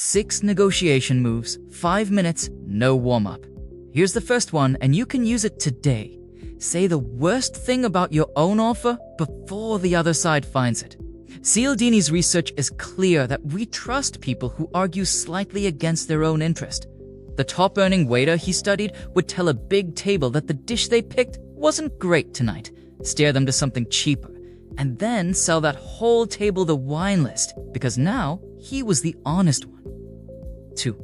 6 negotiation moves, 5 minutes, no warm-up. Here's the first one, and you can use it today. Say the worst thing about your own offer before the other side finds it. Cialdini's research is clear that we trust people who argue slightly against their own interest. The top-earning waiter he studied would tell a big table that the dish they picked wasn't great tonight, steer them to something cheaper, and then sell that whole table the wine list because now he was the honest one. 2.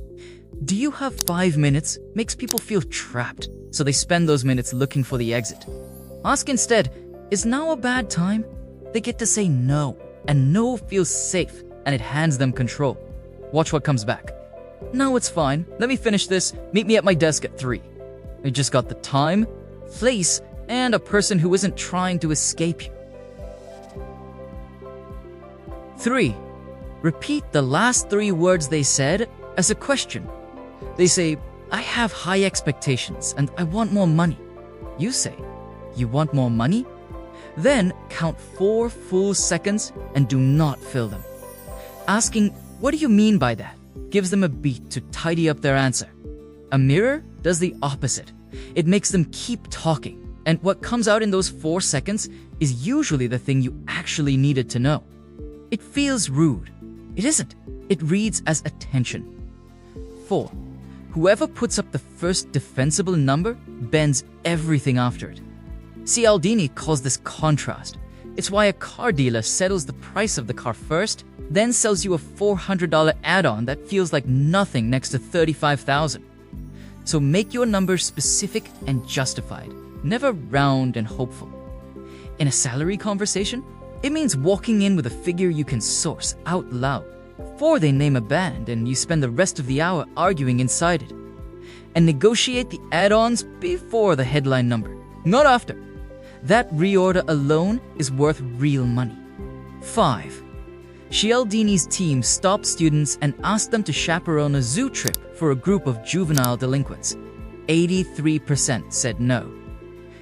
Do you have 5 minutes makes people feel trapped, so they spend those minutes looking for the exit. Ask instead, is now a bad time? They get to say no, and no feels safe, and it hands them control. Watch what comes back. No, it's fine. Let me finish this. Meet me at my desk at 3. You just got the time, place, and a person who isn't trying to escape you. 3. Repeat the last 3 words they said as a question. They say, I have high expectations and I want more money. You say, you want more money? Then count 4 full seconds and do not fill them. Asking, what do you mean by that? Gives them a beat to tidy up their answer. A mirror does the opposite. It makes them keep talking, and what comes out in those 4 seconds is usually the thing you actually needed to know. It feels rude. It isn't. It reads as attention. 4. Whoever puts up the first defensible number bends everything after it. Cialdini calls this contrast. It's why a car dealer settles the price of the car first, then sells you a $400 add-on that feels like nothing next to $35,000. So make your number specific and justified, never round and hopeful. In a salary conversation, it means walking in with a figure you can source out loud before they name a band and you spend the rest of the hour arguing inside it. And negotiate the add-ons before the headline number, not after. That reorder alone is worth real money. 5. Cialdini's team stopped students and asked them to chaperone a zoo trip for a group of juvenile delinquents. 83% said no.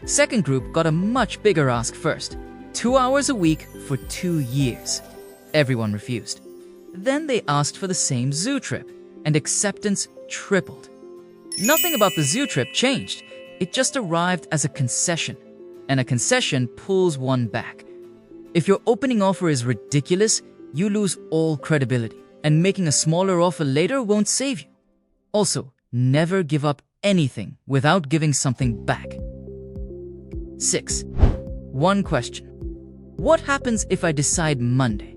Second group got a much bigger ask first. 2 hours a week for 2 years. Everyone refused. Then they asked for the same zoo trip, and acceptance tripled. Nothing about the zoo trip changed. It just arrived as a concession, and a concession pulls one back. If your opening offer is ridiculous, you lose all credibility, and making a smaller offer later won't save you. Also, never give up anything without giving something back. 6. One question. What happens if I decide Monday?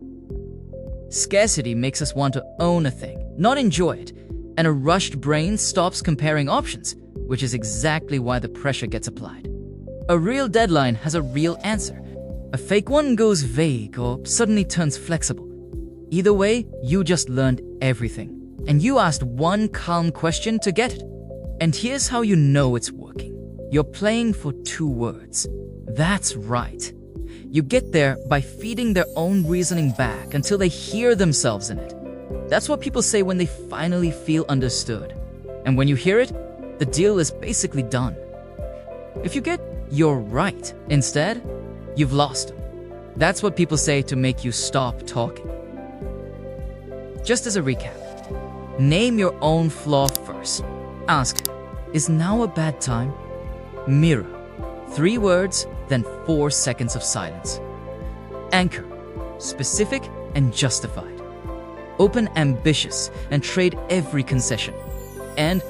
Scarcity makes us want to own a thing, not enjoy it, and a rushed brain stops comparing options, which is exactly why the pressure gets applied. A real deadline has a real answer. A fake one goes vague or suddenly turns flexible. Either way, you just learned everything, and you asked one calm question to get it. And here's how you know it's working. You're playing for 2 words. That's right. You get there by feeding their own reasoning back until they hear themselves in it. That's what people say when they finally feel understood. And when you hear it, the deal is basically done. If you get "you're right" instead, you've lost them. That's what people say to make you stop talking. Just as a recap, name your own flaw first. Ask, is now a bad time? Mirror, 3 words, then 4 seconds of silence. Anchor, specific and justified. Open ambitious and trade every concession. And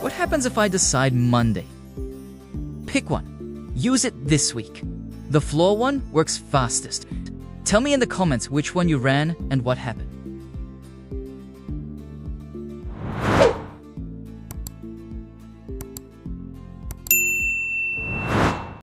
what happens if I decide Monday? Pick one. Use it this week. The flaw one works fastest. Tell me in the comments which one you ran and what happened.